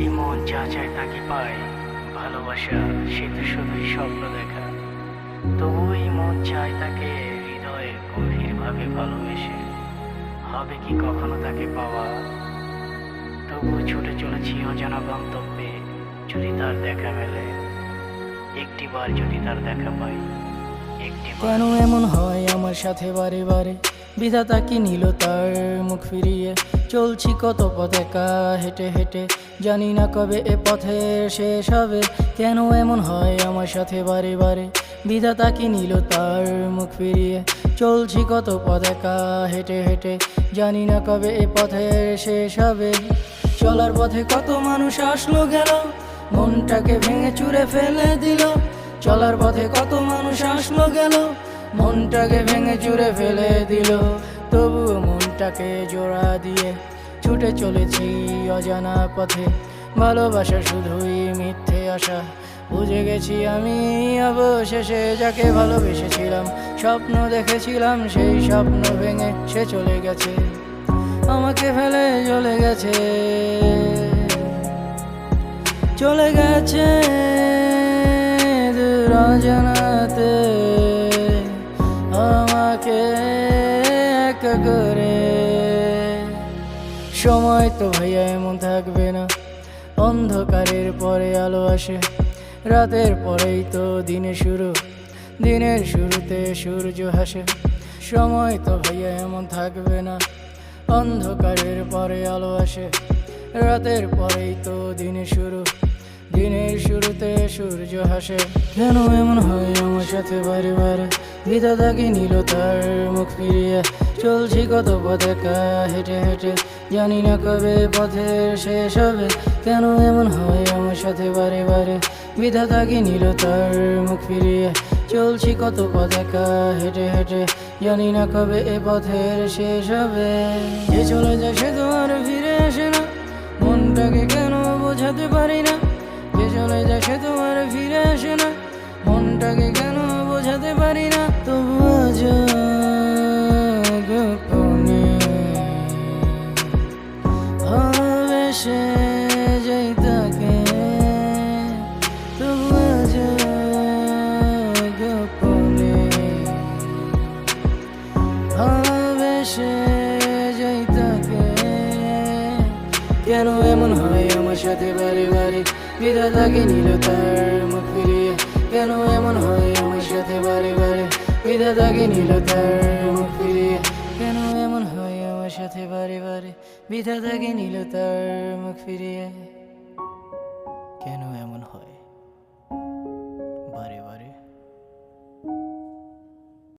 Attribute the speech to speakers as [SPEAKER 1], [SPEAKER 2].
[SPEAKER 1] এই মন যা চায় তা কি পায়? ভালোবাসা সে তো শুধুই স্বপ্ন দেখা। তবু এই মন চায় তাকে হৃদয়ে গভীরভাবে ভালোবেসে। হবে কি কখনো তাকে পাওয়া? তবু ছুটে চলেছি অজানা গন্তব্যে। যদি তার দেখা মেলে, একটিবার যদি তার দেখা পাই, একটিবার।
[SPEAKER 2] কেন এমন হয় আমার সাথে বারে বারে? বিধাতা কি নিল তার মুখ ফিরিয়ে? চলছি কত পথ একা হেঁটে হেঁটে, জানি না কবে এ পথের শেষ হবে। কেন এমন হয় আমার সাথে বারে বারে? বিধাতা কি নিল তার মুখ ফিরিয়ে? চলছি কত পথ একা হেঁটে হেঁটে, জানি না কবে এ পথের শেষ হবে। চলার পথে কত মানুষ আসলো গেল, মনটাকে ভেঙে চুরে ফেলে দিল। চলার পথে কত মানুষ আসলো গেল, মনটাকে ভেঙে চুরে ফেলে দিল। তবুও মনটাকে জোড়া দিয়ে ছুটে চলেছি অজানা পথে। ভালোবাসা শুধুই মিথ্যে আশা, বুঝে গেছি আমি অবশেষে। যাকে ভালোবেসেছিলাম, স্বপ্ন দেখেছিলাম, সেই স্বপ্ন ভেঙে সে চলে গেছে, আমাকে ফেলে চলে গেছে, চলে গেছে দূর অজানাতে, আমাকে একা করে। সময় তো ভাইয়া এমন থাকবে না, অন্ধকারের পরে আলো আসে। রাতের পরেই তো দিনের শুরু, দিনের শুরুতে সূর্য হাসে। সময় তো ভাইয়া এমন থাকবে না, অন্ধকারের পরে আলো আসে। রাতের পরেই তো দিনের শুরু, দিনের শুরুতে সূর্য হাসে। কেন এমন হয় আমার সাথে বারে বারে? বিধাতা কি নিল তার মুখ ফিরিয়ে? চলছি কত পথ একা হেঁটে হেঁটে, জানি না কবে পথের শেষ হবে। কেন এমন হয় আমার সাথে বারে বারে? বিধাতা কি নিল তার মুখ ফিরিয়ে? চলছি কত পথ একা হেঁটে হেঁটে, জানি না কবে এ পথের শেষ হবে। যে চলে যায় সে তো আর ফিরে আসে না, মনটাকে কেন বোঝাতে পারি না? যে চলে যায় সে তো আর ফিরে আসে না, মনটাকে কেন বোঝাতে পারি না? তবু আজ গোপনে ভালোবেসে যাই তাকে, তবু আজ গোপনে ভালোবেসে যাই তাকে। কেন এমন হয় আমার সাথে বারে বারে? বিধাতা কি নিল তার মুখ ফিরিয়ে? কেন এমন হয় আমার সাথে বারে বারে? বিধাতা কি নিল তার মুখ ফিরিয়ে? কেন এমন হয় আমার সাথে বারে বারে? বিধাতা কি নিল তার মুখ ফিরিয়ে? কেন এমন হয়?